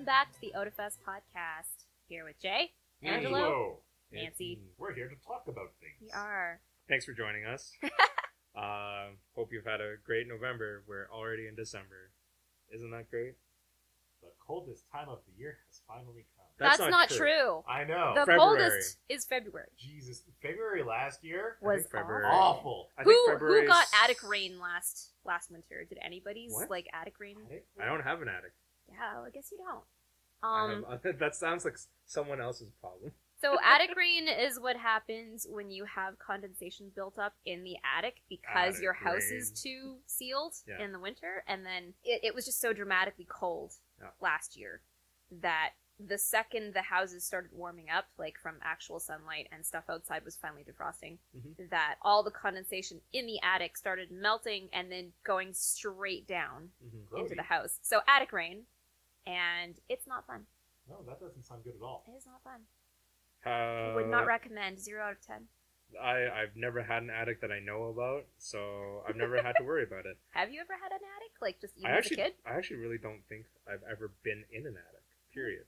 Welcome back to the Otafest podcast. Here with Jay, Angelo, Nancy. We're here to talk about things. We are. Thanks for joining us. Hope you've had a great November. We're already in December. Isn't that great? The coldest time of the year has finally come. That's not true. I know. The February. coldest is February. Jesus, February last year Was February. awful. I think Who February got is- attic rain last winter? Did anybody's What? like attic rain? I don't have an attic. Yeah, well, I guess you don't. That sounds like someone else's problem. So attic rain is what happens when you have condensation built up in the attic because Attic your house rain. is too sealed Yeah. in the winter, and then it was just so dramatically cold Yeah. last year that the second the houses started warming up, like from actual sunlight and stuff outside was finally defrosting, that all the condensation in the attic started melting and then going straight down into the house. So attic rain, and it's not fun. No, that doesn't sound good at all. It is not fun. Would not recommend. 0 out of 10. I've never had an attic that I know about, so I've never had to worry about it. Have you ever had an attic? Like, just even as a kid? I actually really don't think I've ever been in an attic, period.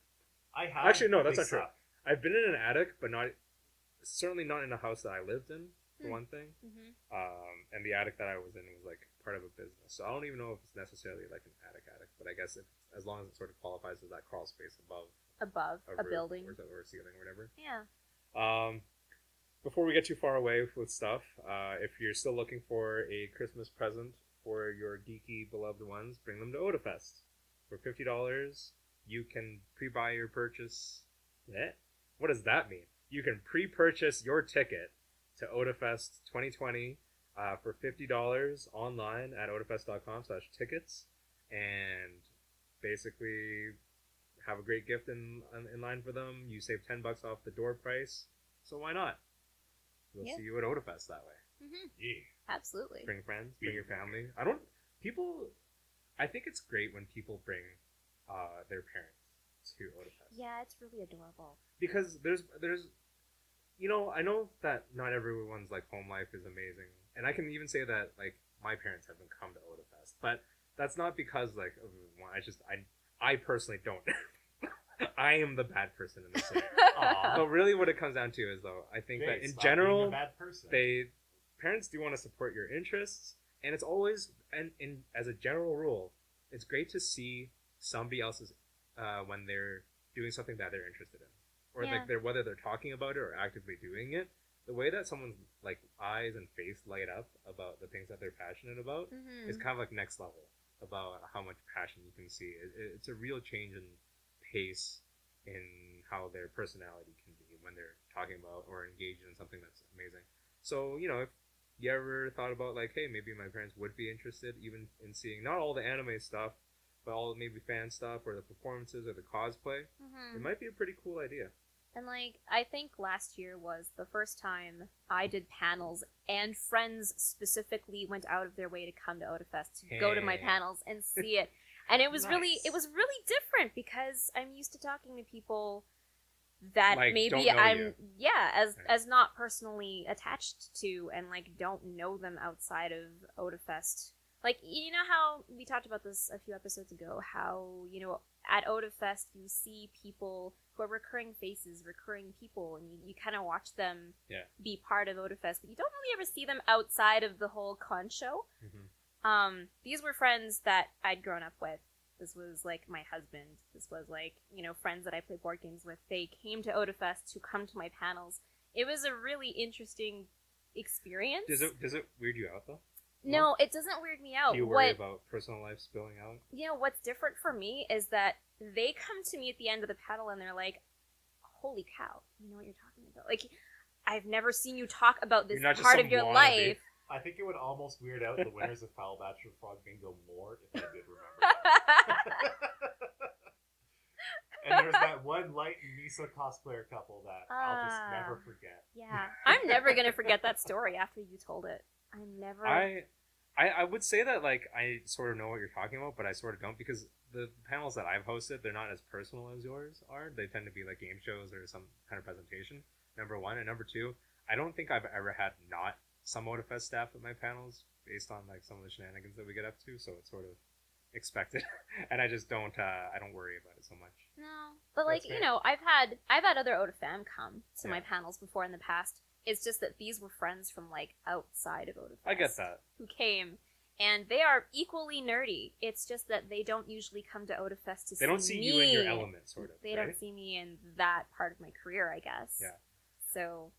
I have. Actually, no, that's They not true. suck. I've been in an attic, but certainly not in a house that I lived in, for one thing. And the attic that I was in was like part of a business. So I don't even know if it's necessarily like an attic, but I guess as long as it sort of qualifies as that crawl space above A roof building. or ceiling or whatever. Yeah. Before we get too far away with stuff, if you're still looking for a Christmas present for your geeky beloved ones, bring them to Otafest. For $50, you can pre-buy your purchase. What does that mean? You can pre-purchase your ticket to Otafest 2020 for $50 online at otafest.com/tickets, and basically have a great gift in line for them. You save $10 off the door price, so why not? We'll see you at Otafest that way. Yeah. Absolutely. Bring friends, bring your family. I think it's great when people bring their parents to Otafest. Yeah, it's really adorable. Because there's I know that not everyone's like home life is amazing, and I can even say that like my parents haven't come to Otafest, but that's not because like I personally don't. I am the bad person in this scenario. But really, what it comes down to is though, I think that in general, parents do want to support your interests, and it's always and as a general rule, it's great to see somebody else's when they're doing something that they're interested in. Or like whether they're talking about it or actively doing it, the way that someone's like eyes and face light up about the things that they're passionate about is kind of like next level about how much passion you can see. It's a real change in pace in how their personality can be when they're talking about or engaged in something that's amazing. So if you ever thought about like, hey, maybe my parents would be interested even in seeing not all the anime stuff, but all maybe fan stuff or the performances or the cosplay, it might be a pretty cool idea. And like, I think last year was the first time I did panels, and friends specifically went out of their way to come to Otafest to go to my panels and see it. And it was really different because I'm used to talking to people that like, maybe I'm as not personally attached to, and like don't know them outside of Otafest. Like, you know how we talked about this a few episodes ago, how, at Otafest you see people who are recurring faces, recurring people, and you kind of watch them be part of Otafest, but you don't really ever see them outside of the whole con show. These were friends that I'd grown up with. This was like my husband. This was like, friends that I play board games with. They came to Otafest to come to my panels. It was a really interesting experience. Does it weird you out though? No, it doesn't weird me out. Do you worry about personal life spilling out? What's different for me is that they come to me at the end of the panel and they're like, holy cow, you know what you're talking about. Like, I've never seen you talk about this part of your life. I think it would almost weird out the winners of Foul Bachelor Frog Bingo more if I did remember that. And there's that one Light and Misa cosplayer couple that I'll just never forget. Yeah, I'm never going to forget that story after you told it. I would say that like I sort of know what you're talking about, but I sort of don't, because the panels that I've hosted, they're not as personal as yours are. They tend to be like game shows or some kind of presentation. Number one, and number two, I don't think I've ever had not some Otafest staff at my panels based on like some of the shenanigans that we get up to. So it's sort of expected, and I just don't worry about it so much. No, but That's fair. I've had other Otafam come to my Yeah. panels before in the past. It's just that these were friends from outside of Otafest. I get that. Who came, and they are equally nerdy. It's just that they don't usually come to Otafest to see me. They don't see you in your element, sort of. They right? don't see me in that part of my career, I guess. Yeah. So,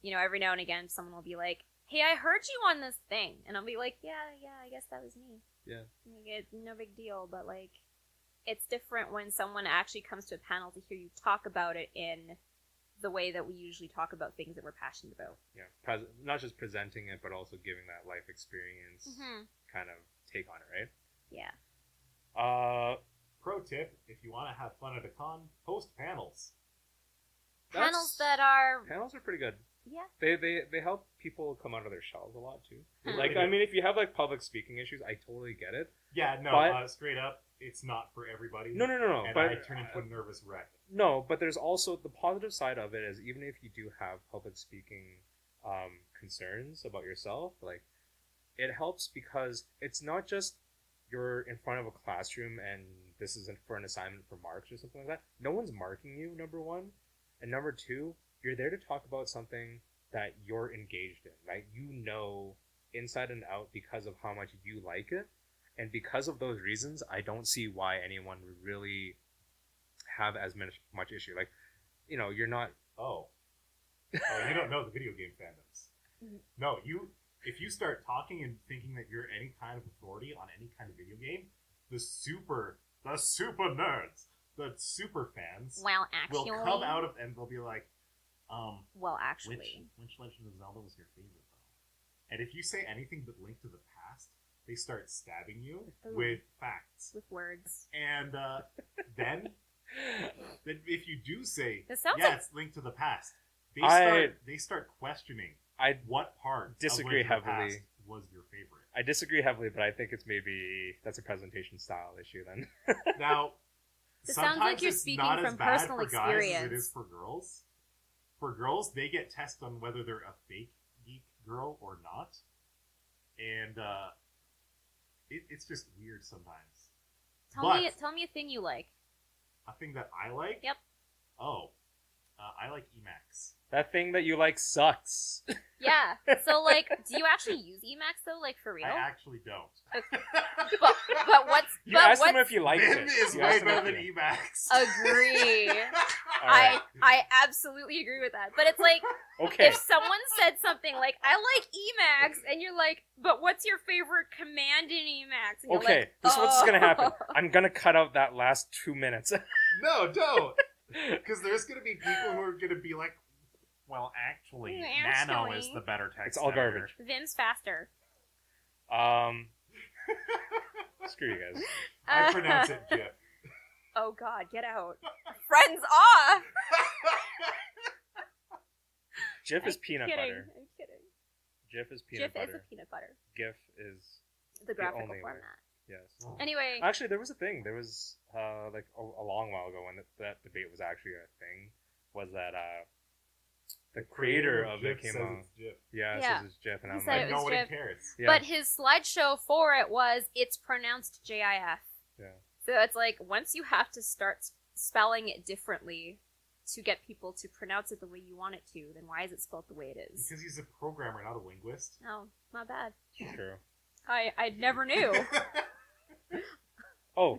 every now and again, someone will be like, "Hey, I heard you on this thing," and I'll be like, "Yeah, I guess that was me." Yeah. It's no big deal, but it's different when someone actually comes to a panel to hear you talk about it in the way that we usually talk about things that we're passionate about. Yeah. Not just presenting it, but also giving that life experience kind of take on it, right? Yeah. Pro tip: if you want to have fun at a con, host panels. Panels that are... Panels are pretty good. Yeah. They help people come out of their shells a lot too. Really I do. mean, if you have public speaking issues, I totally get it. Yeah, no, But- straight up, it's not for everybody. No. And But I turn into a nervous wreck. no, but there's also the positive side of it is even if you do have public speaking concerns about yourself, it helps because it's not just you're in front of a classroom and this is for an assignment for marks or something like that. No one's marking you, number one. And number two, you're there to talk about something that you're engaged in, right? Inside and out because of how much you like it. And because of those reasons, I don't see why anyone would really have as much issue. You're not... Oh, you don't know the video game fandoms. No, if you start talking and thinking that you're any kind of authority on any kind of video game, the super nerds, the super fans Well, actually... will come out of and they'll be like, Well, actually... which Legend of Zelda was your favorite, though? And if you say anything but Link to the Past, they start stabbing you Ooh. with facts. With words. And then if you do say, This sounds yeah, like... it's Link to the Past, they start questioning I what part disagree of Link to the heavily. Past was your favorite. I disagree heavily, but I think that's a presentation style issue then. Now, It sounds like sometimes you're it's speaking not from as bad personal for guys as experience. it is for girls. For girls, they get tested on whether they're a fake geek girl or not. And it's just weird sometimes. Tell me a thing you like. A thing that I like? Yep. Oh, I like Emacs. That thing that you like sucks. Yeah. So, do you actually use Emacs, though? For real? I actually don't. But what's... You asked him if you liked Vim it. is You way asked him better if than you- Emacs. Agree. All right. I absolutely agree with that. But it's Okay. if someone said something like, I like Emacs, and you're like, but what's your favorite command in Emacs? And you're Okay. like, This is what's gonna happen. "Oh." I'm gonna cut out that last 2 minutes. No, don't. Because there's going to be people who are going to be like, well, actually, Nano is the better text It's all editor." garbage. Vim's faster. Screw you guys. I pronounce it GIF. Oh god, get out. Friends off! Jif is I'm peanut kidding. butter. I'm kidding. Jif is peanut GIF is butter. a peanut butter. GIF is The graphical only way. format. yes. Anyway, Actually, there was a thing. There was a long while ago when that debate was actually a thing. Was that the creator of it GIF came says out? it's GIF. Yeah, Yeah. this is Jif, and He I'm said like, it was Nobody GIF. cares. yeah, but his slideshow for it was, it's pronounced JIF. yeah. So it's once you have to start spelling it differently to get people to pronounce it the way you want it to, then why is it spelled the way it is? Because he's a programmer, not a linguist. Oh, not bad. True. I never knew. Oh,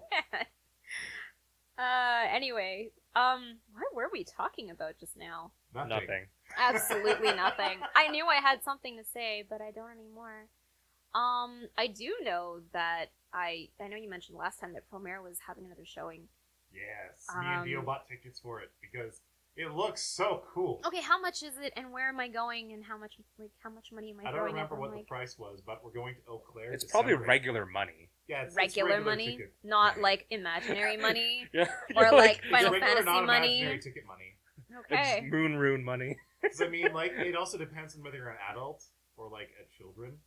Anyway, what were we talking about just now? nothing. Absolutely nothing. I knew I had something to say, but I don't anymore. I do know that I know you mentioned last time that Promare was having another showing. Yes, me and Dio bought tickets for it because it looks so cool. Okay, how much is it, and where am I going, and how much money am I I don't throwing remember at what them? the price was, but we're going to Eau Claire. It's to probably celebrate. regular money. Yeah, it's regular regular money, ticket. not imaginary money, Yeah. or You're like It's Final regular, Fantasy not money. imaginary ticket money. Okay. It's moon rune money. Because I mean, it also depends on whether you're an adult or a children.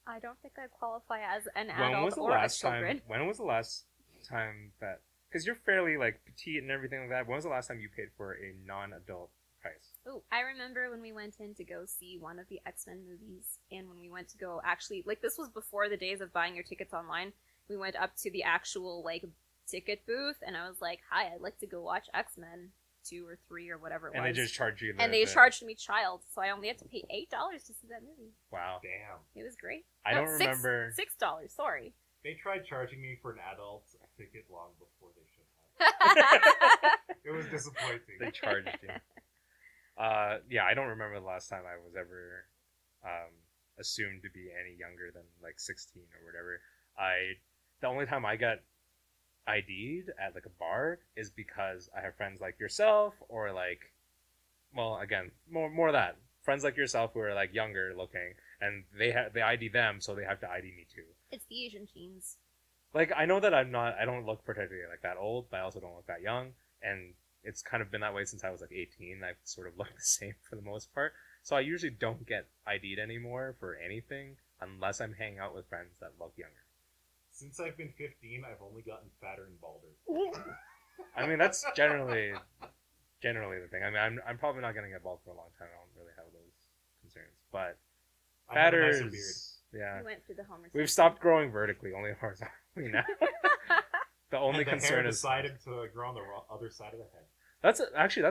I don't think I qualify as an When was adult the or a last children. time? When was the last time that? Because you're fairly petite and everything like that. When was the last time you paid for a non-adult price? Ooh, I remember when we went in to go see one of the X-Men movies, and when we went to go actually, this was before the days of buying your tickets online, we went up to the actual like ticket booth, and I was like, "Hi, I'd like to go watch X-Men 2 or 3 or whatever it And was." they just charge you. And they charged me child, so I only had to pay $8 to see that movie. Wow. Damn. It was great. I don't remember. $6. Sorry. They tried charging me for an adult ticket long before they should have. It was disappointing. They charged you. Yeah, I don't remember the last time I was ever assumed to be any younger than like 16 or whatever. The only time I got ID'd at like a bar is because I have friends like yourself, or like, well, again, more of that, friends like yourself who are like younger looking, and they ID them, so they have to ID me too. It's the Asian genes. Like, I know that I don't look particularly like that old, but I also don't look that young, and it's kind of been that way since I was like 18. I've sort of looked the same for the most part, so I usually don't get ID'd anymore for anything unless I'm hanging out with friends that look younger. Since I've been 15, I've only gotten fatter and balder. I mean, that's generally the thing. I mean, I'm probably not going to get bald for a long time. I don't really have those concerns, but I have a fatter nicer beard. is, yeah. We wwent through the Homer. We've stopped growing vertically, only horizontally now. The only And the concern hair is decided to grow on the other side of the head. that's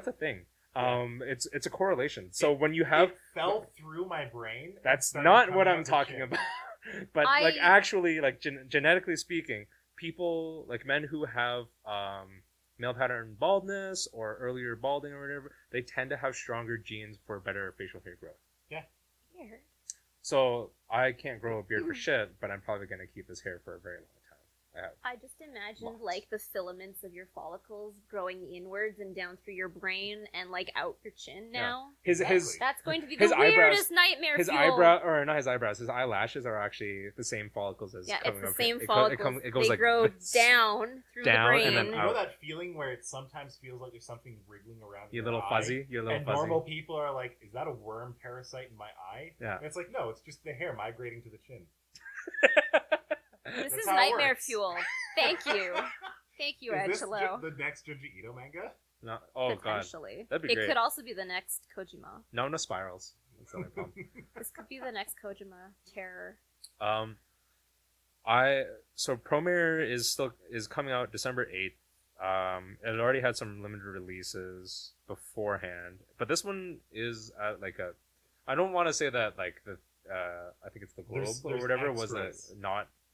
a thing. It's a correlation. So when you have It fell through my brain. that's started not coming what out I'm the talking chin. about. But like actually, like genetically speaking, people like men who have male pattern baldness or earlier balding or whatever, they tend to have stronger genes for better facial hair growth. Here. So I can't grow a beard for shit, but I'm probably gonna keep this hair for a very long time. I just imagined Lots. like the filaments of your follicles growing inwards and down through your brain and like out your chin now. His That's going to be the his eyebrows- weirdest nightmare. his fuel. eyebrow, or not his eyebrows, his eyelashes are actually the same follicles as Yeah, it's coming the up same here. follicles. It goes they like grow this. down through Down, the brain. and then You out. know that feeling where it sometimes feels like there's something wriggling around You're a your little eye? fuzzy. You're a little And fuzzy. normal people are like, is that a worm parasite in my eye? Yeah. And it's like, no, it's just the hair migrating to the chin. This That's is how it nightmare works. fuel. Thank you. Thank you, Is this Angelo. the next Junji Ito manga? No, oh god, Potentially. That'd be it great. could also be the next Kojima. Nona spirals. That's the only problem. This could be the next Kojima terror. So Promare is coming out December 8th. It already had some limited releases beforehand, but this one is like a. I don't want to say that like the. I think it's the Globe or There's whatever was extras.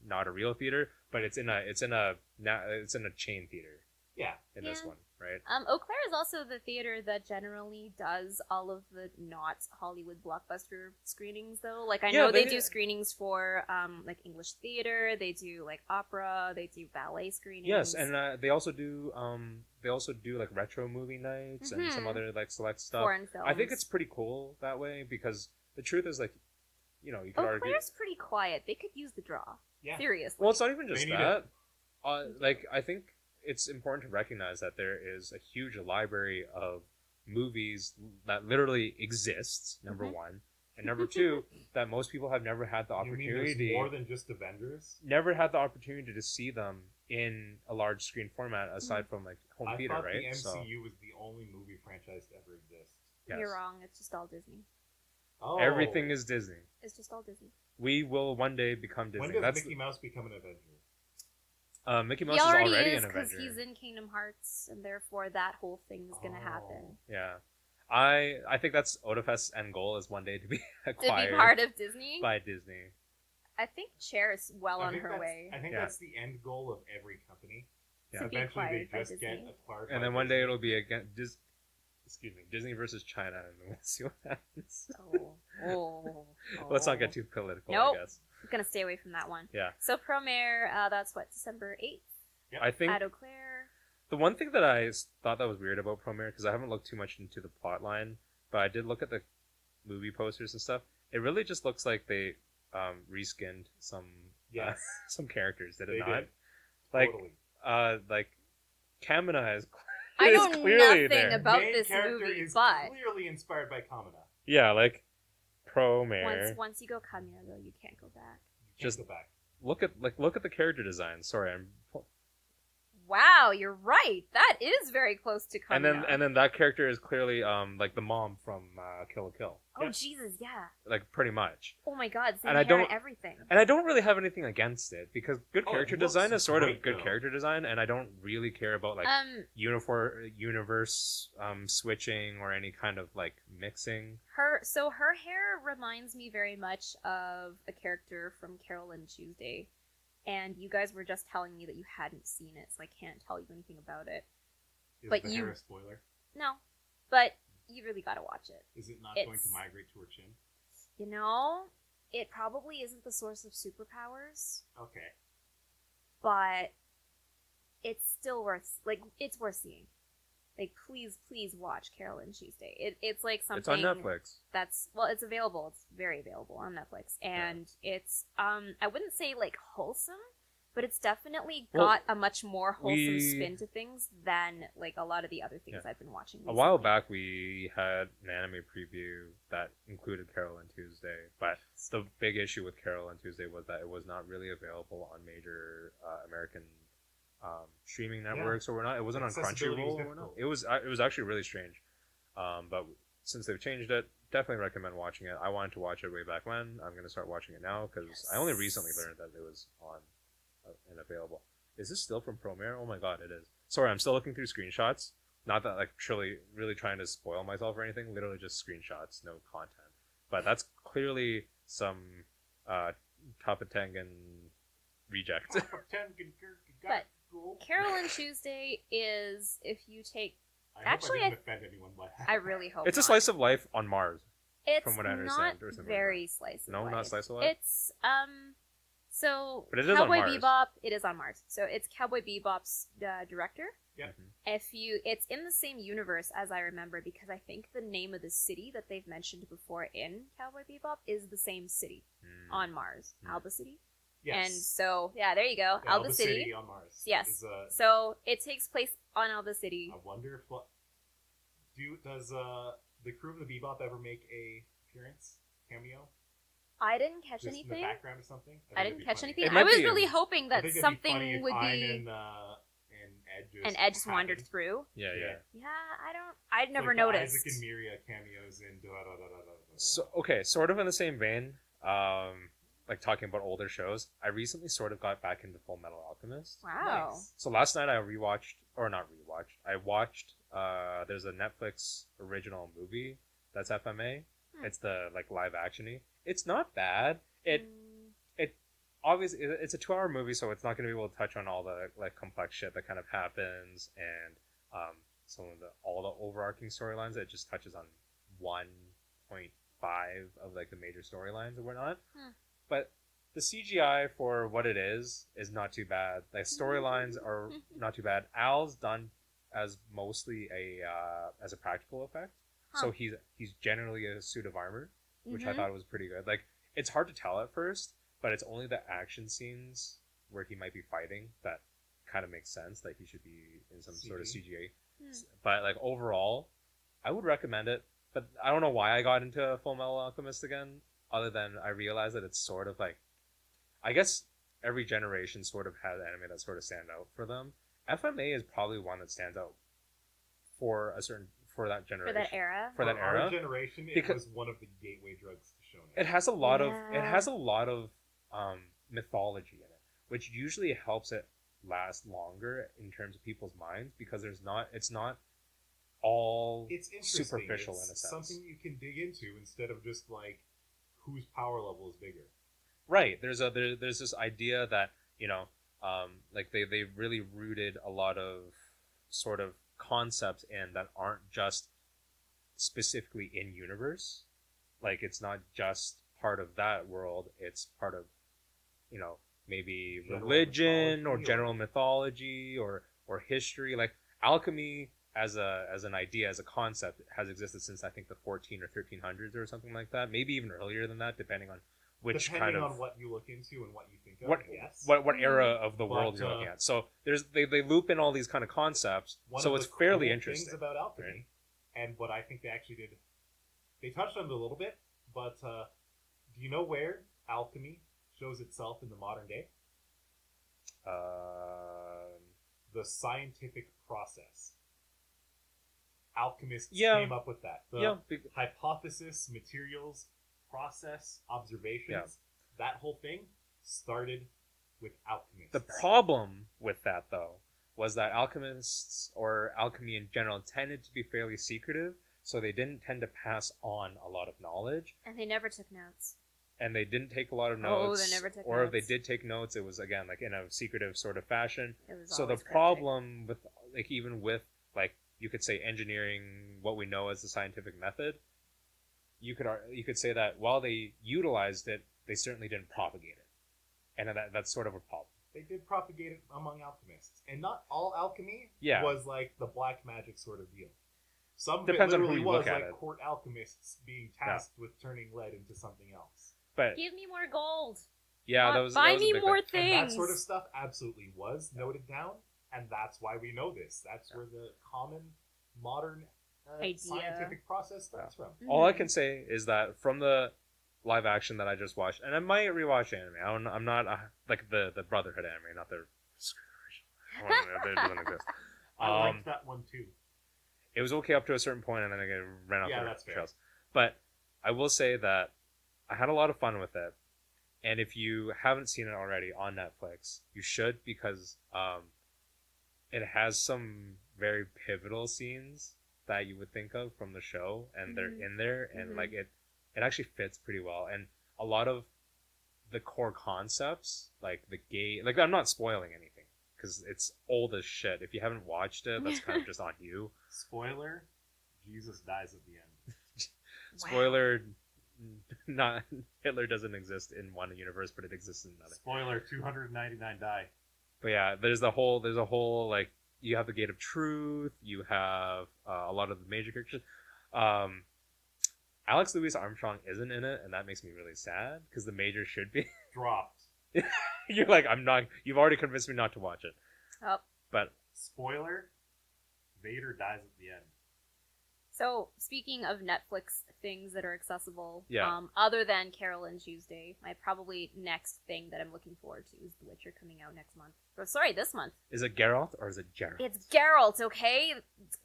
not a real theater, but it's in a chain theater Yeah. in this Yeah. one, right? Eau Claire is also the theater that generally does all of the not Hollywood blockbuster screenings, though. Like, I Yeah, know they they- do screenings for, like, English theater, they do, like, opera, they do ballet screenings. Yes, and they also do like retro movie nights and some Mhm. other like select stuff. foreign films. I think it's pretty cool that way because the truth is like, you know, you could Eau argue. Claire's pretty quiet. They could use the draw. Yeah. Seriously. Well, it's not even just They need that. Like, I think it's important to recognize that there is a huge library of movies that literally exists. Number Mhm. one, and number two, that most people have never had the You mean there's opportunity. more than just Avengers? Never had the opportunity to see them in a large screen format aside from like home I theater, thought right? the So MCU was the only movie franchise to ever exist. yes. You're wrong. It's just all Disney. Oh. Everything is Disney. It's just all Disney. We will one day become Disney. When does That's Mickey Mouse become an Avenger? Mickey Mouse He is already already is an because Avenger. he's in Kingdom Hearts, and therefore that whole thing's gonna happen. Yeah, I think that's Otafest's end goal is one day to be To acquired be part of Disney, by Disney. I think Cher is well on her way. I think Yeah. that's the end goal of every company. Yeah. To be Eventually, they acquired by just get Disney. acquired. And by then one day Disney. it'll be again Disney versus China, and we'll see what happens. Oh. Let's not get too political, Nope. I guess. I'm gonna stay away from that one. Yeah. So Promare, that's what, December 8th I think at Eau Claire. the one thing that I thought that was weird about Promare, because I haven't looked too much into the plot line, but I did look at the movie posters and stuff. It really just looks like they reskinned some Yes. some characters, did it They not? did. Like Totally. like Kamina is I is know clearly nothing there. about Main this character movie, is but clearly inspired by Kamina. Yeah, like Promare. once you go Kamiya, though, you can't go back. You can't Just- go back. Look at the character design. Sorry, I'm Wow, you're right. That is very close to Kamiya. And then that character is clearly like the mom from Kill la Kill. Oh, Yeah. Jesus, yeah. Like pretty much. Oh my god, same And I hair don't- and everything. And I don't really have anything against it because good Oh, it character looks design is sort of great, good though. character design, and I don't really care about like universe switching or any kind of like mixing. Her hair reminds me very much of a character from Carolyn Tuesday. And you guys were just telling me that you hadn't seen it, so I can't tell you anything about it. Is But the you- hair a spoiler? No. But you really gotta watch it. Is it not going to It's- migrate to her chin? You know, it probably isn't the source of superpowers, Okay. but it's still worth, like, it's worth seeing. Like, please watch Carolyn Tuesday. It's like something... It's on Netflix. That's, well, it's available. It's very available on Netflix. And it's, I wouldn't say, like, wholesome, but it's definitely Well, got a much more wholesome we- spin to things than, like, a lot of the other things Yeah. I've been watching A recently. while back, we had an anime preview that included Carolyn Tuesday, but the big issue with Carolyn Tuesday was that it was not really available on major American streaming networks, or we're not. It wasn't on Accessibility was Crunchyroll. Or difficult. not. It was actually really strange. But since they've changed it, definitely recommend watching it. I wanted to watch it way back when. I'm gonna start watching it now because I only recently learned that it was on and available. Is this still from Premiere? Oh my god, it is. Sorry, I'm still looking through screenshots. Not that like really trying to spoil myself or anything. Literally just screenshots, no content. But that's clearly some Tapatengan reject. But Carolyn Tuesday is, if you take... I Actually, hope I didn't offend anyone by that. I really hope It's a not. slice of life on Mars. It's from what I not understand, or something like very slice of No, life. not slice of life? It's, so, But it is on Cowboy Mars. Bebop, it is on Mars. So it's Cowboy Bebop's director. Yeah. It's in the same universe as I remember, because I think the name of the city that they've mentioned before in Cowboy Bebop is the same city on Mars, Alba City. Yes. And so, yeah, there you go, Yeah, Alba City. on Mars. Yes. Is, So it takes place on Alba City. I wonder if does the crew of the Bebop ever make a appearance cameo? I didn't catch Just in anything. the background or something? I didn't catch anything. It I might was be- really hoping I that think it'd be funny something if would Ayn be and Ed Ed just happened. wandered through. Yeah. Yeah, I'd never Like the noticed. Isaac and Miria cameos in da da da da da. So okay, sort of in the same vein, like talking about older shows. I recently sort of got back into Full Metal Alchemist. Wow. Nice. So last night I watched. There's a Netflix original movie that's FMA. It's the like live actiony. It's not bad. Obviously it's a 2-hour movie, so it's not going to be able to touch on all the like complex shit that kind of happens and some of all the overarching storylines. It just touches on 1.5 of like the major storylines and whatnot. But the CGI for what it is not too bad. The storylines are not too bad. Al's done as mostly as a practical effect, so he's generally a suit of armor, which I thought was pretty good. Like it's hard to tell at first, but it's only the action scenes where he might be fighting that kind of makes sense that he should be in some sort of CGI. But like overall, I would recommend it. But I don't know why I got into Full Metal Alchemist again, other than I realized that it's sort of like, I guess every generation sort of has anime that sort of stand out for them. FMA is probably one that stands out for that generation. For that era. For that era. Our generation, it Because- was one of the gateway drugs to shonen. It has a lot Yeah. of mythology in it, which usually helps it last longer in terms of people's minds because it's not all It's interesting. superficial It's in a sense. something you can dig into instead of just like whose power level is bigger. Right. There's this idea that like they really rooted a lot of sort of concepts in that aren't just specifically in universe. Like it's not just part of that world. It's part of maybe General religion or mythology general mythology or history. Like alchemy as an idea, as a concept, has existed since I think the 14 or 1300s or something like that. Maybe even earlier than that, depending on which Depending kind of on what you look into and what you think of. what Yes. what era of the But, world you're looking at. So they loop in all these kind of concepts, One so of it's the fairly cool interesting. Things about alchemy, right? and what I think they actually did, they touched on it a little bit, but do you know where alchemy shows itself in the modern day? the scientific process. Alchemists Yeah. came up with that. The hypothesis, materials, process, observations, that whole thing started with alchemists. The problem with that, though, was that alchemists, or alchemy in general, tended to be fairly secretive, so they didn't tend to pass on a lot of knowledge. And they never took notes. And they didn't take a lot of Oh, notes. they never took or if they notes. did take notes, it was, again, like in a secretive sort of fashion. It was So the always cryptic. problem with, like, even with, like, you could say engineering what we know as the scientific method, you could say that while they utilized it, they certainly didn't propagate it. And that's sort of a problem. They did propagate it among alchemists. And not all alchemy Yeah. was like the black magic sort of deal. Some of Depends it on who literally you was look at like it. court alchemists being tasked with turning lead into something else. But Give me more gold. yeah, that was Buy that was a me big more thing. And things. that sort of stuff absolutely was noted down, and that's why we know this. That's where the common modern Idea. scientific process starts from. All I can say is that from the live action that I just watched, and I might rewatch anime. I'm not like the Brotherhood anime, not the. They doesn't exist. I liked that one too. It was okay up to a certain point, and then it ran off Yeah, the that's fair. trails. But I will say that I had a lot of fun with it, and if you haven't seen it already on Netflix, you should, because it has some very pivotal scenes that you would think of from the show, and they're in there, and like it actually fits pretty well, and a lot of the core concepts, like the gay, like I'm not spoiling anything because it's old as shit. If you haven't watched it, that's kind of just on you. Spoiler: Jesus dies at the end. Spoiler: not Hitler doesn't exist in one universe, but it exists in another. Spoiler: 299 die. But yeah, there's a whole like, you have the Gate of Truth, you have a lot of the major characters. Alex Louis Armstrong isn't in it, and that makes me really sad because the major should be. Dropped. You're like, I'm not. You've already convinced me not to watch it. Oh. But Spoiler: Vader dies at the end. So, speaking of Netflix things that are accessible, Yeah. Other than Carolyn Tuesday, my probably next thing that I'm looking forward to is The Witcher coming out next month. Oh, sorry, this month. is it Geralt or is it Geralt? It's Geralt, okay?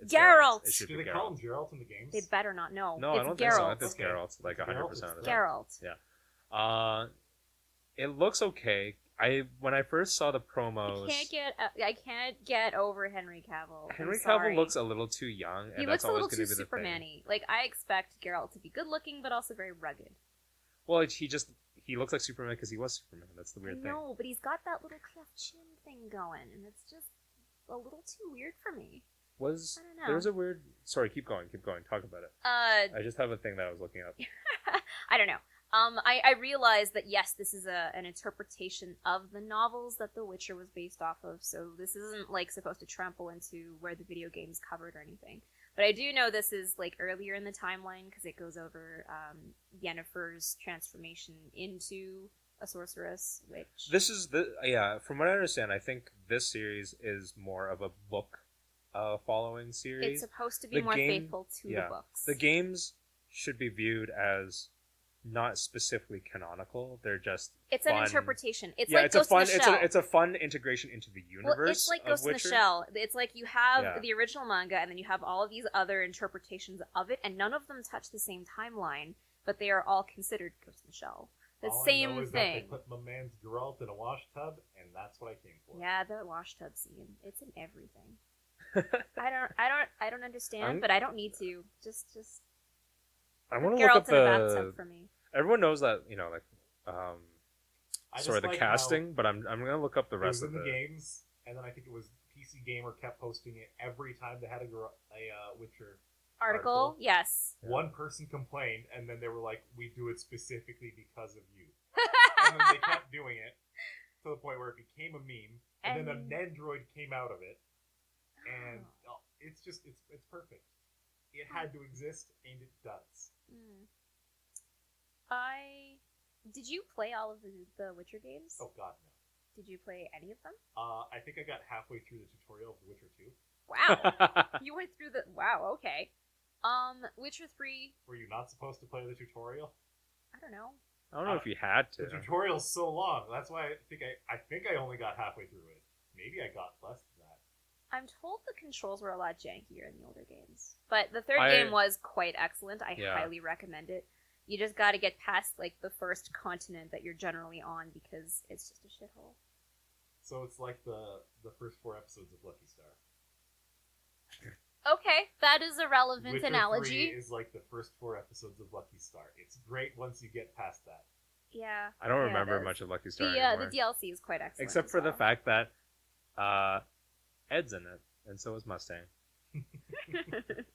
It's Geralt. It should Do be they call him Geralt. Geralt in the games? They better not know. No, it's I don't Geralt. think so. I think it's Okay. Geralt, like 100% of the time. Geralt. Yeah. It looks okay. When I first saw the promos, I can't get over Henry Cavill. I'm Henry sorry. Cavill looks a little too young, and He that's looks a always little going too to be the thing. Superman-y. Like, I expect Geralt to be good looking, but also very rugged. Well, he looks like Superman because he was Superman. That's the weird thing. No, but he's got that little cleft chin thing going, and it's just a little too weird for me. I don't know. There was a weird? Sorry, keep going. Talk about it. I just have a thing that I was looking up. I don't know. I realized that yes, this is an interpretation of the novels that The Witcher was based off of, so this isn't like supposed to trample into where the video game's covered or anything. But I do know this is like earlier in the timeline because it goes over Yennefer's transformation into a sorceress, which from what I understand, I think this series is more of a book following series. it's supposed to be more faithful to the books. The games should be viewed as not specifically canonical. They're just It's fun. an interpretation. It's Yeah, like it's Ghost a fun. in the Shell. It's a fun integration into the universe. Well, it's like of Ghost in the Witcher. Shell. It's like you have Yeah. the original manga, and then you have all of these other interpretations of it, and none of them touch the same timeline, but they are all considered Ghost in the Shell. The All I same know is thing. That they put my man's Geralt in a wash tub, and that's what I came for. Yeah, the wash tub scene. It's in everything. I don't understand, but I don't need to. Just I put want to look up Geralt in a bathtub for me. Everyone knows that I just the like casting, but I'm gonna look up the how it was rest of in the the games, and then I think it was PC Gamer kept posting it every time they had a Witcher Article? Yes. One person complained, and then they were like, "We do it specifically because of you." And then they kept doing it to the point where it became a meme, and then an Android came out of it, and it's perfect. It had to exist, and it does. Did you play all of the Witcher games? Oh God, no. Did you play any of them? I think I got halfway through the tutorial of The Witcher 2. Wow. You went through the... Wow, okay. Witcher 3... Were you not supposed to play the tutorial? I don't know. I don't know if you had to. The tutorial's so long. That's why I think I only got halfway through it. Maybe I got less than that. I'm told the controls were a lot jankier in the older games, but the third I- game was quite excellent. I Yeah. highly recommend it. You just got to get past like the first continent that you're generally on because it's just a shithole. So it's like the first 4 episodes of Lucky Star. Okay, that is a relevant Witcher analogy. 3 is like the first 4 episodes of Lucky Star. It's great once you get past that. Yeah. I don't yeah, remember it is. much of Lucky Star The anymore. DLC is quite excellent. Except as for the well. fact that Ed's in it, and so is Mustang.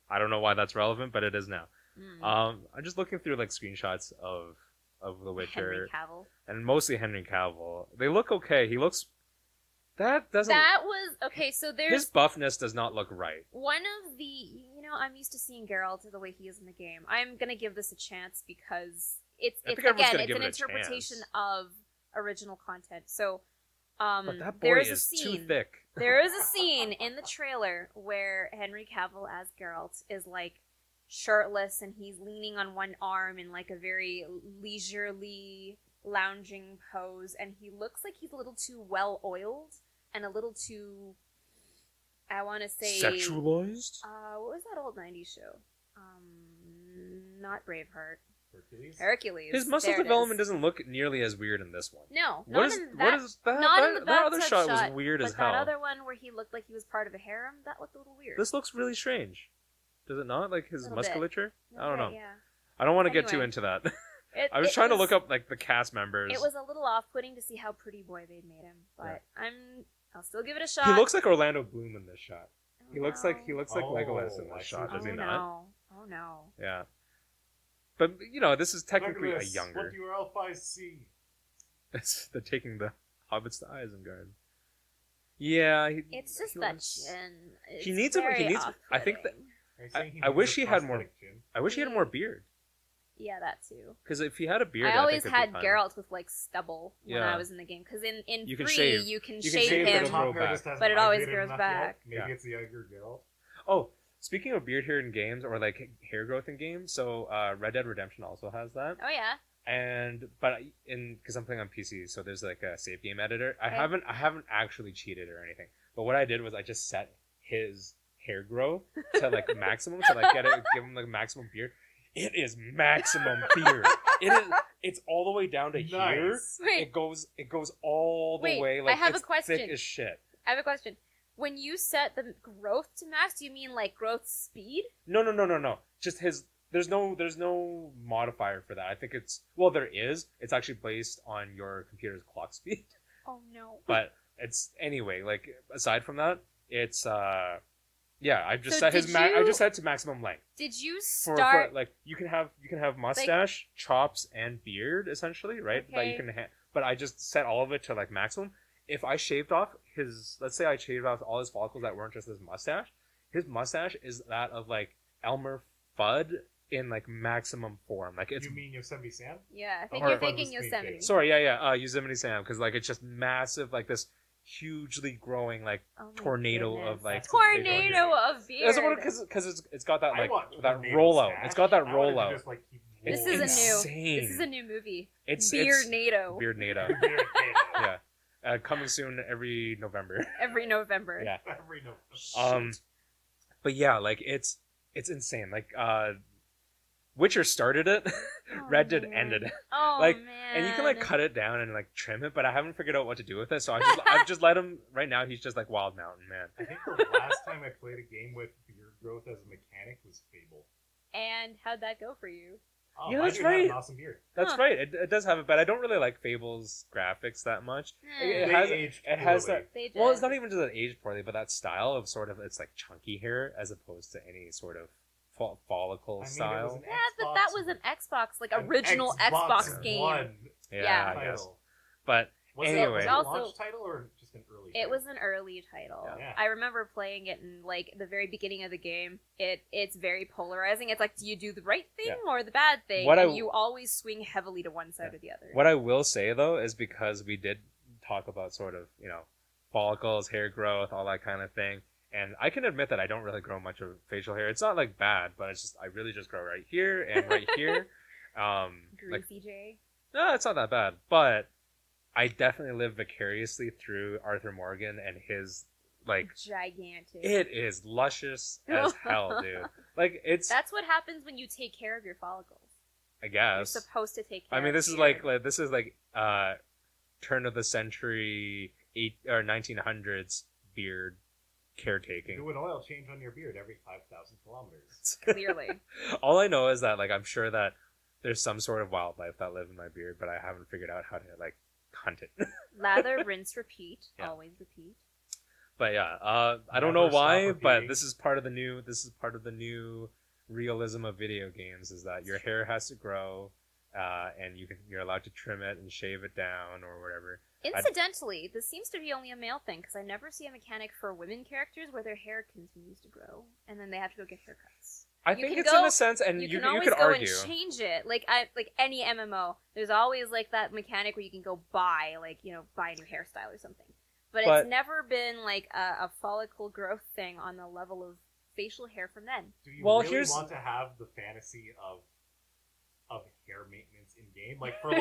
I don't know why that's relevant, but it is now. I'm just looking through like screenshots of The Witcher, Henry Cavill. and mostly Henry Cavill. They look okay. He looks. That doesn't. That was okay. So there's His buffness does not look right. one of the. You know, I'm used to seeing Geralt the way he is in the game. I'm gonna give this a chance because it's I think everyone's again gonna it's give an it a interpretation chance. of original content. So, But that there boy is a is scene. too thick. There is a scene in the trailer where Henry Cavill as Geralt is like shirtless and he's leaning on one arm in like a very leisurely lounging pose, and he looks like he's a little too well oiled and a little too, I want to say, Sexualized. what was that old '90s show? Not Braveheart. Hercules? Hercules. His muscle There it development is. doesn't look nearly as weird in this one. No, What not is in what that. is that? not in that, the that other bathtub shot was weird but as hell. that other one where he looked like he was part of a harem, that looked a little weird. This looks really strange. Does it not? Like his Little bit. musculature? I don't know. Okay, yeah. I don't want to get too Anyway. into that. It- I was it trying to look up like the cast members. It was a little off-putting to see how pretty boy they'd made him, but I'll still give it a shot. He looks like Orlando Bloom in this shot. Oh, He looks no. like Legolas in I this see shot, what does you he Oh not? no! Oh no! Yeah. But you know, this is Look at technically a this. younger. What do your elf eyes see? They're taking the hobbits to Isengard. Yeah, It's just he that looks- chin. It's He needs a- he very needs- I think that- off-putting. Are you saying he I needs wish a he had more- prosthetic chin? I wish he had more beard. Yeah, that too. Because if he had a beard, I always think had it'd be fun. Geralt with like stubble when Yeah. I was in the game. Because in You can 3, shave. you can You can shave shave him. the top hair just hasn't but it always migrated grows enough back. Yet. Maybe Yeah. it's the younger Geralt. Oh, speaking of beard hair in games or like hair growth in games, so Red Dead Redemption also has that. Oh yeah. But because I'm playing on PC, so there's like a save game editor. I Okay. haven't actually cheated or anything. But what I did was I just set his hair growth to like maximum to like give him like maximum beard. It is maximum beard. It's all the way down to here. Nice. Wait, It goes all the Wait, way. I Like have a it's question. thick as shit. I have a question. When you set the growth to max, do you mean like growth speed? No. Just his. There's no modifier for that. I think there is. It's actually based on your computer's clock speed. Oh no. But it's anyway. Like aside from that, it's yeah. I just So set his did I you- just set it to maximum length. Did you For start? like you can have mustache, chops, and beard essentially, right? That you Okay. can. But I just set all of it to like maximum. If I shaved off let's say I shaved off all his follicles that weren't just his mustache is that of like Elmer Fudd in like maximum form. Like it's You mean Yosemite Sam? Yeah, I think Or- you're thinking Or- Yosemite. sorry, yeah, Yosemite Sam, because like it's just massive, like this hugely growing like Oh my tornado goodness. of like Tornado of beard. because it's got that I like want that tornado rollout. stash. It's got that I wanted to rollout. just, like, keep This rolling is a new. insane. This is a new movie. It's Beardnado. Beardnado. Beard Yeah, coming soon every November. Every November. Yeah. Every November. But yeah, like it's insane. Like Witcher started it, Oh, Red Dead man. ended it. Oh Like, man. And you can like cut it down and like trim it, but I haven't figured out what to do with it. So I've just let him. Right now, he's just like Wild Mountain Man. I think the last time I played a game with beard growth as a mechanic was Fable. And how'd that go for you? Oh, Yeah, I that's do have right. an awesome beard. That's Huh. right. It does have it, but I don't really like Fable's graphics that much. It They has- aged it has poorly. that- They did. Well, it's not even just that age poorly, but that style of sort of it's like chunky hair as opposed to any sort of follicle I mean, it was style. an Yeah, but that Xbox- was an Xbox, like an original Xbox game. One Yeah. I guess. title. But Was Anyway. it, was it a Also- launch title or just an early? It title? was an early title. Yeah. I remember playing it in like the very beginning of the game. It's very polarizing. It's like, do you do the right thing Yeah. or the bad thing? What and I- you always swing heavily to one side or the other. what I will say though is because we did talk about sort of follicles, hair growth, all that kind of thing. And I can admit that I don't really grow much of facial hair. It's not like bad, but it's just I really just grow right here and right here. Like Greasy J. no, it's not that bad. But I definitely live vicariously through Arthur Morgan and his like gigantic. it is luscious as hell, dude. Like it's. That's what happens when you take care of your follicles. I You're guess. supposed to take care. I mean, of this is beard. like turn of the century 1900s beard caretaking. Do an oil change on your beard every 5,000 kilometers. Clearly. All I know is that like I'm sure that there's some sort of wildlife that live in my beard, but I haven't figured out how to like hunt it. Lather, rinse, repeat. Yeah. Always repeat. But yeah, I don't Never know why, stop but repeating. this is part of the new. This is part of the new realism of video games. Is that your hair has to grow, and you're allowed to trim it and shave it down or whatever. Incidentally, this seems to be only a male thing because I never see a mechanic for women characters where their hair continues to grow and then they have to go get haircuts. I You think can it's go- in a sense, and You you can always could go argue. and change it. Like any MMO, there's always like that mechanic where you can go buy buy a new hairstyle or something. But But- it's never been like a follicle growth thing on the level of facial hair for men. Do you Well, really here's- want to have the fantasy of hair maintenance in game? Like for a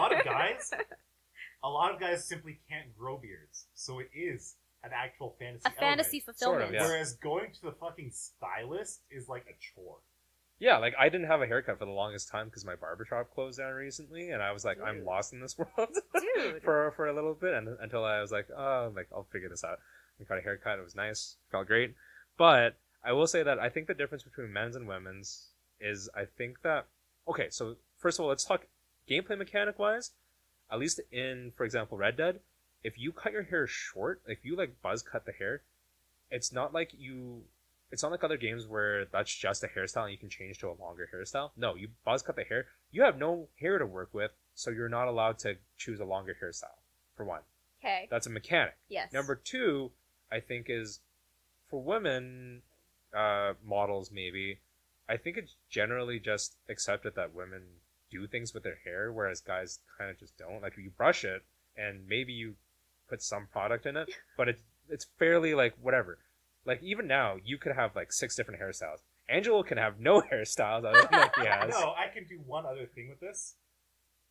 lot of guys simply can't grow beards, so it is an actual fantasy. A fantasy element. fulfillment. yeah. Whereas going to the fucking stylist is like a chore. Yeah, like I didn't have a haircut for the longest time because my barbershop closed down recently, and I was like, I'm Dude. lost in this world Dude. for a little bit, and until I was like, oh, like I'll figure this out. I got a haircut. It was nice. Felt great. But I will say that I think the difference between men's and women's is I think that okay. So first of all, let's talk gameplay mechanic wise. At least in, for example, Red Dead, if you cut your hair short, if you like buzz cut the hair, it's not like other games where that's just a hairstyle and you can change to a longer hairstyle. No, you buzz cut the hair, you have no hair to work with, so you're not allowed to choose a longer hairstyle, for one. Okay. That's a mechanic. Yes. Number two, I think is, for women models maybe, I think it's generally just accepted that women do things with their hair, whereas guys kind of just don't. Like you brush it, and maybe you put some product in it, but it's fairly like whatever. Like even now, you could have like 6 different hairstyles. Angelo can have no hairstyles. I don't think he has. No, I can do one other thing with this.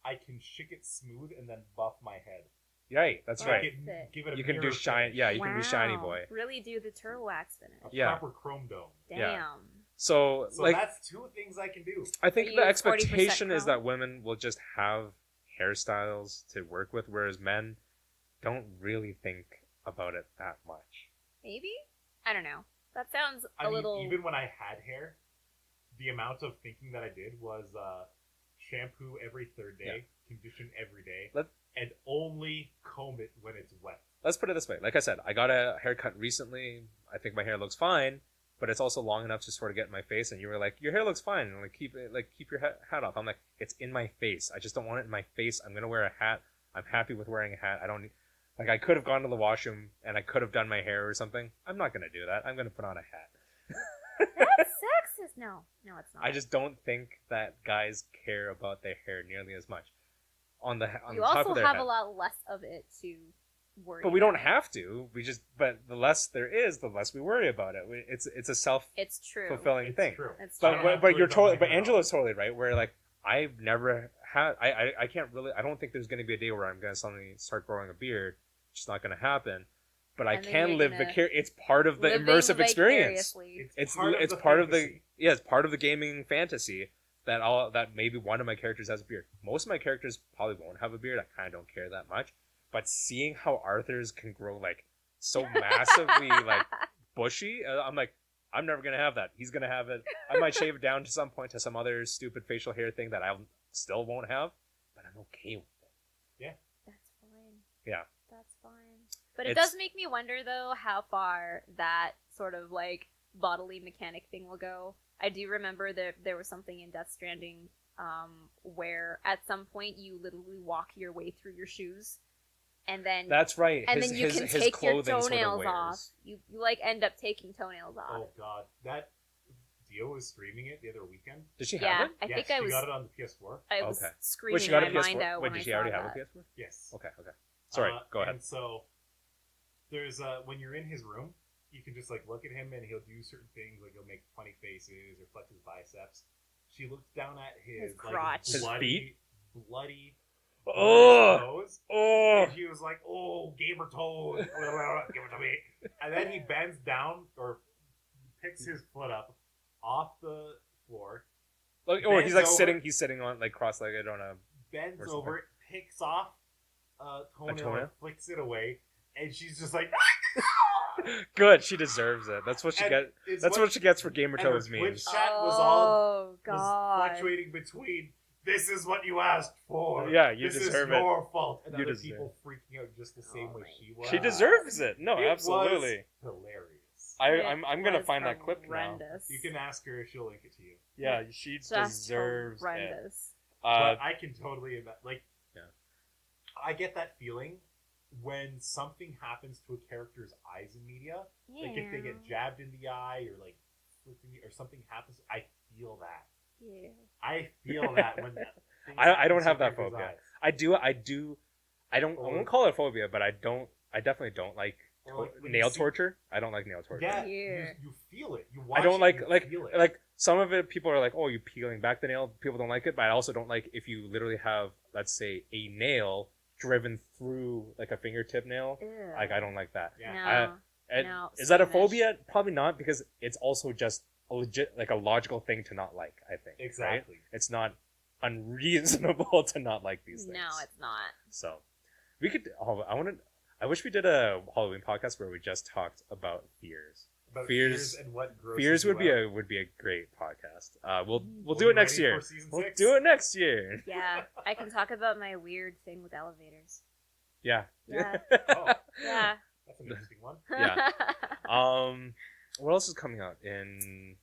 I can shake it smooth and then buff my head. Right, that's I right. can give it a You can do mirror shine. finish, Yeah, you can do shiny Wow. boy. Really do the turtle wax finish. a Yeah. proper chrome dome. Damn. Yeah. So So like, that's 2 things I can do. I think Are the you 40% expectation is chrome? that women will just have hairstyles to work with, whereas men don't really think about it that much. Maybe? I don't know. That sounds I a mean, little. even when I had hair, the amount of thinking that I did was shampoo every 3rd day, condition every day, and only comb it when it's wet. Let's put it this way. Like I said, I got a haircut recently. I think my hair looks fine, but it's also long enough to sort of get in my face. And you were like, "Your hair looks fine." And keep your hat off. I'm like, "It's in my face. I just don't want it in my face. I'm gonna wear a hat. I'm happy with wearing a hat. I don't need." Like I could have gone to the washroom and I could have done my hair or something. I'm not gonna do that. I'm gonna put on a hat. That's sexist. No, it's not. I just don't think that guys care about their hair nearly as much. On the You top also of their have head. a lot less of it to worry. But we don't about. have to. But the less there is, the less we worry about it. It's a self It's true. fulfilling It's thing. true. It's But true. don't have but to you're put it on totally. my But hair. Angela's totally right. Where like I've never had. I can't really. I don't think there's going to be a day where I'm going to suddenly start growing a beard. It's just not going to happen. But I And then can you're live gonna It's part of the Living immersive experience. vicariously. It's the part of the fantasy. it's part of the gaming fantasy that maybe one of my characters has a beard. Most of my characters probably won't have a beard. I kind of don't care that much. But seeing how Arthur's can grow like so massively like bushy, I'm like, I'm never gonna have that. He's gonna have it. I might shave it down to some point to some other stupid facial hair thing that I still won't have, but I'm okay with it. That's fine. Yeah. That's fine. But it It's- does make me wonder, though, how far that sort of like bodily mechanic thing will go. I do remember that there was something in Death Stranding where at some point you literally walk your way through your shoes, and then That's right. and his, then you his, can his take your clothing sort of toenails wears. off. You like end up taking toenails off. Oh god, that Dio was streaming it the other weekend. Did she Yeah, have it? I Yes, think she I was got it on the PS4. I was Okay. screaming Wait, she got a my PS4. mind out Wait, when did I she saw already that. have a PS4? Yes. Okay. Sorry, go ahead. And so there's when you're in his room, you can just like look at him and he'll do certain things, like he'll make funny faces or flex his biceps. She looked down at his His crotch. His bloody, bloody toes. Oh. And he was like, "Oh, gamer toes, give it to me." And then he bends down or picks his foot up off the floor. Like, or he's like over. he's sitting on like cross-legged on a. Bends Or over, picks off a toenail and flicks it away, and she's just like, Good, she deserves it. That's what she And gets. it's That's what she gets for Gamer and her Toes Twitch memes. chat was all Oh God. fluctuating between "this is what you asked for," Yeah, you "this deserve is it. your fault," and You other deserve people freaking out just the same Oh way my she was. She deserves it. No, It absolutely. was hilarious. I'm gonna was find that clip now. horrendous. You can ask her if she'll link it to you. Yeah, she Just deserves it. horrendous. But I can totally like. Yeah. I get that feeling when something happens to a character's eyes in media. Yeah. Like if they get jabbed in the eye or like or something happens, I feel that. Yeah. I feel that when that thing I don't happens have to a that character's phobia. eyes. I won't call it phobia, but I definitely don't like Or like when you nail see- torture. I don't like nail torture. Yeah, Yeah. you feel it. You watch I don't it, like you feel it. like some of it. People are like, "Oh, you peeling back the nail." People don't like it, but I also don't like if you literally have, let's say, a nail driven through like a fingertip nail. Ew. Like I don't like that. Yeah. No. And No, is that a squeamish. phobia? Probably not, because it's also just a legit, like a logical thing to not like. I think. Right? Exactly. It's not unreasonable to not like these things. No, it's not. So we could. Oh, I wish we did a Halloween podcast where we just talked about fears. About Fears- and what grosses Fears would be you out. a great podcast. We'll We'll do be it next ready year. for season We'll 6. do it next year. Yeah, I can talk about my weird thing with elevators. Yeah. Yeah. Oh, Yeah. that's an interesting one. Yeah. What else is coming out in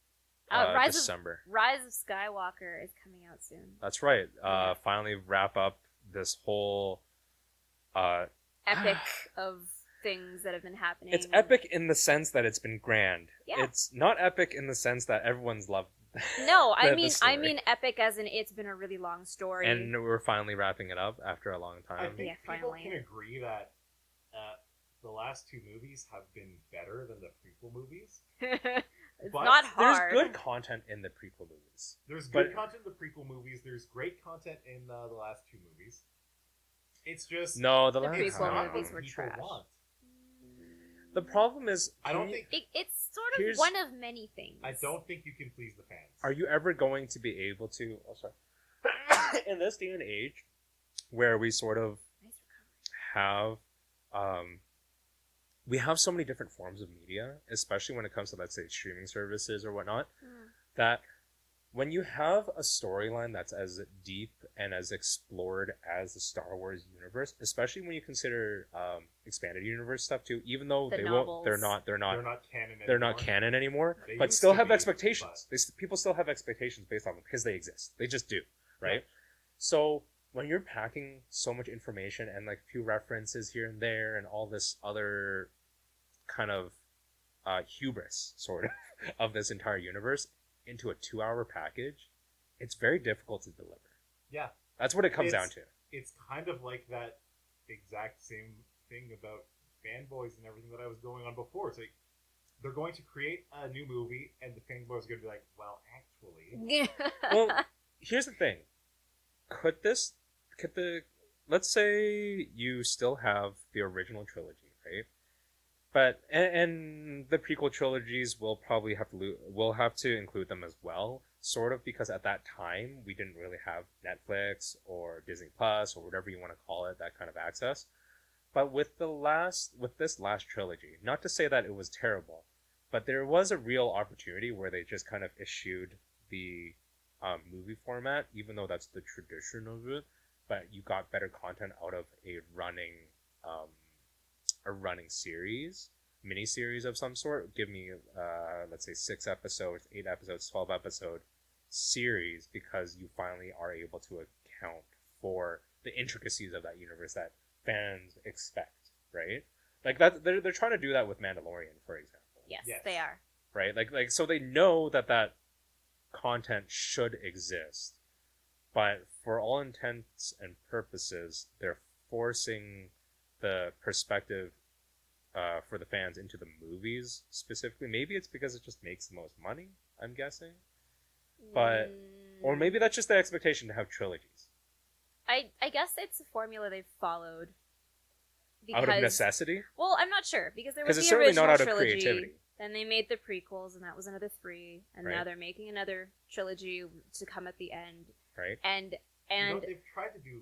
Rise December? of Skywalker is coming out soon. That's right. Yeah. Finally wrap up this whole. Epic of things that have been happening. It's epic in the sense that it's been grand. Yeah. It's not epic in the sense that everyone's loved. No, I the mean story. epic as in it's been a really long story. And we're finally wrapping it up after a long I time. think Yeah, people finally. can agree that the last 2 movies have been better than the prequel movies. It's But not There's hard. good content in the prequel movies. There's good But- content in the prequel movies. There's great content in the last 2 movies. It's just No, the The last it's prequel not time. movies what were people trash. want. The problem is, I don't think. It's sort of Here's- one of many things. I don't think you can please the fans. are you ever going to be able to? Oh, sorry. In this day and age, where we sort of Nice recovery. have, we have so many different forms of media, especially when it comes to, let's say, streaming services or whatnot, that when you have a storyline that's as deep and as explored as the Star Wars universe, especially when you consider expanded universe stuff too, even though The they're novels. not They're not canon. they're not anymore. canon anymore, They but used still to have be, expectations. People still have expectations based on them because they exist. They just do, right? So when you're packing so much information and like a few references here and there and all this other kind of hubris sort of this entire universe into a 2-hour package, it's very difficult to deliver. Yeah, That's what it comes down to. it's kind of like that exact same thing about fanboys and everything that I was going on before. It's like they're going to create a new movie, and the fanboys are going to be like, "Well, actually." Well, here's the thing. Let's say you still have the original trilogy, right? But and the prequel trilogies will probably we'll have to include them as well, sort of, because at that time we didn't really have Netflix or Disney Plus or whatever you want to call it, that kind of access. But with this last trilogy, not to say that it was terrible, but there was a real opportunity where they just kind of issued the movie format, even though that's the tradition of it, but you got better content out of a running series, mini-series of some sort. Give me, let's say 6 episodes, 8 episodes, 12 episode series, because you finally are able to account for the intricacies of that universe that fans expect, right? Like that, they're trying to do that with Mandalorian, for example. Yes, Yes. they are. Right? Like so they know that content should exist, but for all intents and purposes, they're forcing the perspective for the fans into the movies specifically. Maybe it's because it just makes the most money, I'm guessing. But- Or maybe that's just the expectation to have trilogies. I guess it's a formula they've followed. Out of necessity? Well, I'm not sure, because there was Because it's the certainly original not out of trilogy. creativity. Then they made the prequels, and that was another 3. And Right. now they're making another trilogy to come at the end. Right. And they've tried to do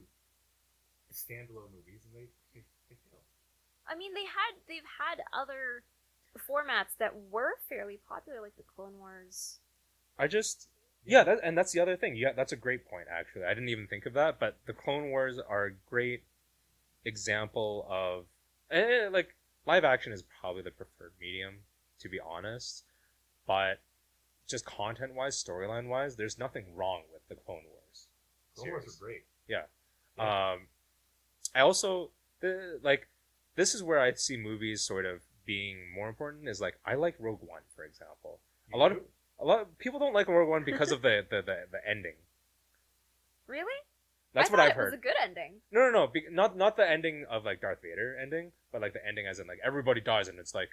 standalone movies, and they failed. I mean, they've had other formats that were fairly popular, like the Clone Wars. That's the other thing. Yeah, that's a great point, actually. I didn't even think of that, but the Clone Wars are a great example of... like, live action is probably the preferred medium, to be honest, but just content-wise, storyline-wise, there's nothing wrong with the Clone Wars. Clone Wars are great. Yeah. I also... this is where I see movies sort of being more important, is like, I like Rogue One, for example. A lot of people don't like Rogue One because of the ending. Really? That's what I've heard. It was a good ending. No. Not the ending of like Darth Vader ending, but like the ending as in like everybody dies and it's like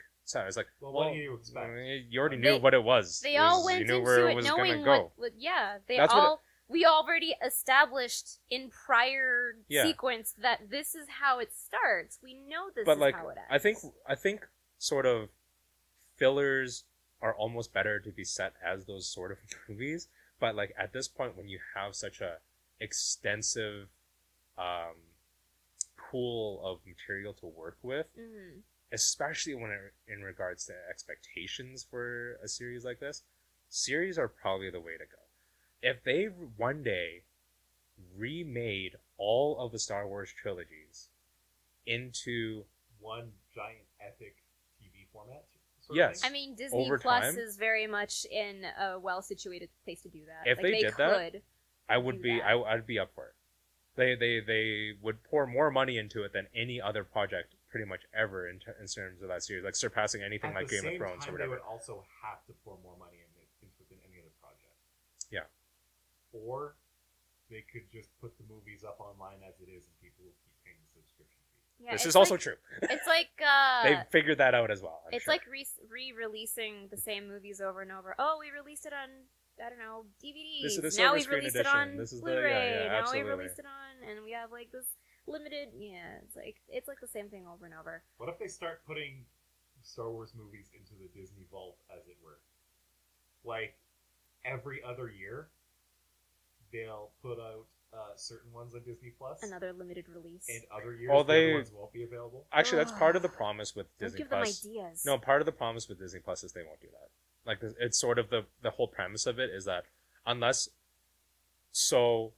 well, what do you expect? You already knew what it was. They all went into it knowing we already established in prior sequence that this is how it starts. We know this is how it ends. I think sort of fillers are almost better to be set as those sort of movies, but like at this point when you have such a extensive pool of material to work with, especially when in regards to expectations for a series like this, series are probably the way to go. If they one day remade all of the Star Wars trilogies into one giant epic TV format, yes, I mean, Disney Plus is very much in a well-situated place to do that. If they did that, I'd be up for it. They would pour more money into it than any other project pretty much ever in terms of that series, like surpassing anything like Game of Thrones or whatever. They would also have to pour more money into it than any other project. Yeah. Or they could just put the movies up online as it is, and people will keep paying the subscription fee. Yeah, this is also true. It's like they figured that out as well. It's like re-releasing the same movies over and over. Oh, we released it on, I don't know, DVDs. Now we released it on Blu-ray. Now we released it on, and we have like this limited. Yeah, it's like the same thing over and over. What if they start putting Star Wars movies into the Disney vault, as it were? Like every other year, they'll put out certain ones on Disney Plus. Another limited release. And other years, the other ones won't be available. Actually, that's part of the promise with Disney Don't give Plus. them ideas. No, part of the promise with Disney Plus is they won't do that. Like, it's sort of the whole premise of it is that unless... So,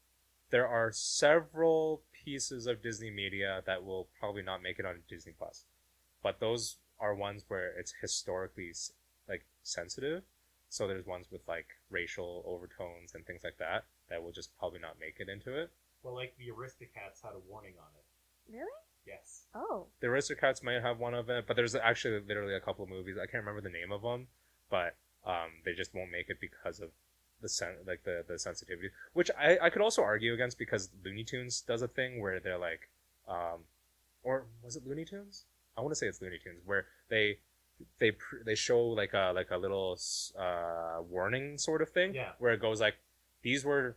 there are several pieces of Disney media that will probably not make it on Disney Plus. But those are ones where it's historically, like, sensitive. So there's ones with, like, racial overtones and things like that will just probably not make it into it. Well, like, the Aristocats had a warning on it. Really? Yes. Oh. The Aristocats might have one of it, but there's actually literally a couple of movies. I can't remember the name of them, but they just won't make it because of the sensitivity. Which I could also argue against, because Looney Tunes does a thing where they're like... or was it Looney Tunes? I want to say it's Looney Tunes, where they show like a little warning sort of thing, where it goes like, these were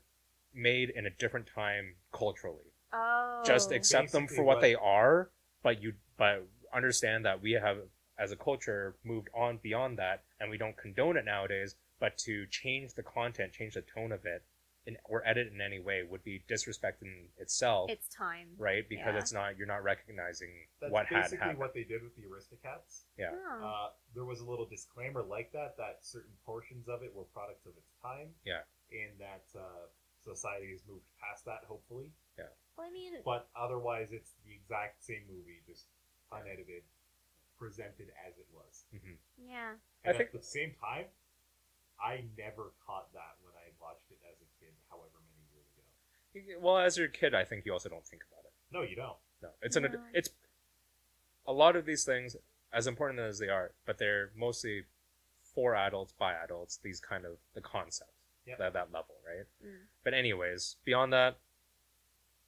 made in a different time culturally. Oh. Just accept them for what they are, but understand that we have, as a culture, moved on beyond that, and we don't condone it nowadays. But to change the content, change the tone of it, or edit in any way would be disrespecting itself. It's time, right? Because you're not recognizing what had happened. That's basically what they did with the Aristocats. Yeah. Oh. There was a little disclaimer like that certain portions of it were products of its time. Yeah. And that society has moved past that, hopefully. Yeah. Well, I mean... But otherwise, it's the exact same movie, just unedited, presented as it was. Mm-hmm. Yeah. And at the same time, I never caught that when I watched it as a kid, however many years ago. Well, as your kid, I think you also don't think about it. No, you don't. No, it's a lot of these things, as important as they are, but they're mostly for adults, by adults. These kind of the concept, that level, right? Mm. But anyways, beyond that,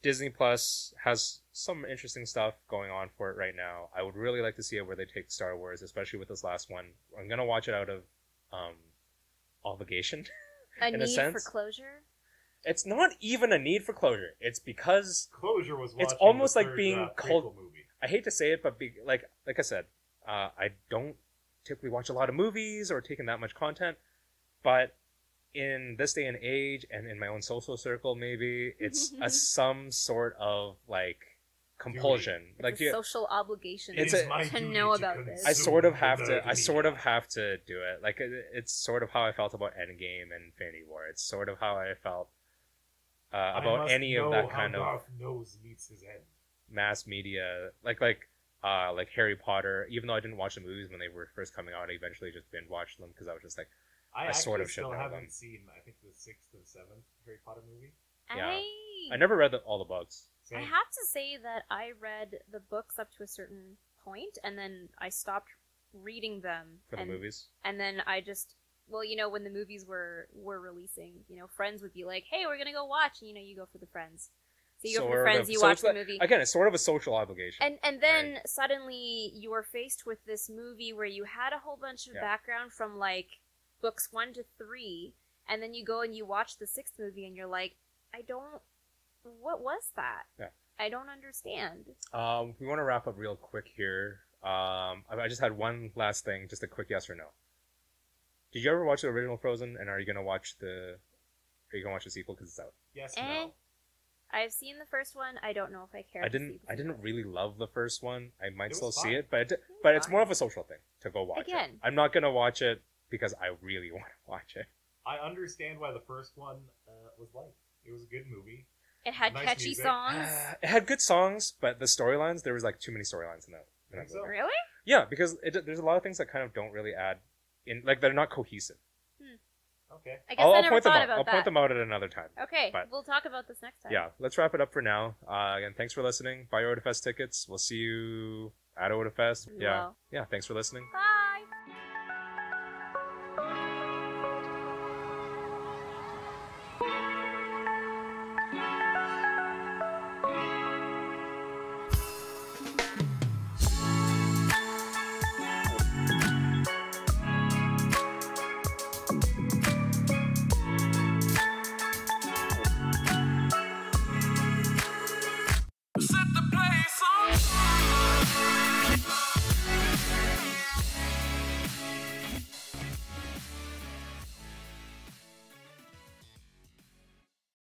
Disney Plus has some interesting stuff going on for it right now. I would really like to see it where they take Star Wars, especially with this last one. I'm gonna watch it out of obligation. A need for closure? It's not even a need for closure. It's because Closure was watching it's almost the like third, being prequel movie. I hate to say it, but like I said, I don't typically watch a lot of movies or take in that much content, but in this day and age, and in my own social circle, maybe it's some sort of like compulsion. It's like a social obligation It's to know about this. I sort of have to do it. Like it's sort of how I felt about Endgame and Infinity War. It's sort of how I felt about any of that kind of Darth nose meets his end. mass media, like Harry Potter. Even though I didn't watch the movies when they were first coming out, I eventually just binge watched them because I was just like, I sort of still should know haven't them. seen, I think, the 6th and 7th Harry Potter movie. Yeah. I never read all the books. I have to say that I read the books up to a certain point, and then I stopped reading them For the movies? And then I just, well, when the movies were releasing, friends would be like, "Hey, we're gonna go watch," and you go for the friends. So you go for the friends, you watch the movie. Again, it's sort of a social obligation. And then suddenly you were faced with this movie where you had a whole bunch of background from like books 1 to 3, and then you go and you watch the 6th movie, and you're like, what was that? Yeah. I don't understand. We want to wrap up real quick here. I just had one last thing, just a quick yes or no. Did you ever watch the original Frozen, and are you gonna watch the sequel because it's out? Yes, no. I've seen the first one. I don't know if I care. I didn't really love the first one. I might still see fine. it, but it's more of a social thing to go watch it. I'm not gonna watch it because I really want to watch it. I understand why the first one was liked. It was a good movie. It had Nice catchy music. songs. It had good songs, but the storylines, there was like too many storylines in that movie. So? Really? Yeah, because there's a lot of things that kind of don't really add in, like they're not cohesive. Okay. I guess I never point them thought out. about I'll that. point them out at another time. Okay, But- we'll talk about this next time. Yeah, let's wrap it up for now. Again, thanks for listening. Buy your Otafest tickets. We'll see you at Otafest. We Yeah. will. Yeah, thanks for listening. Bye.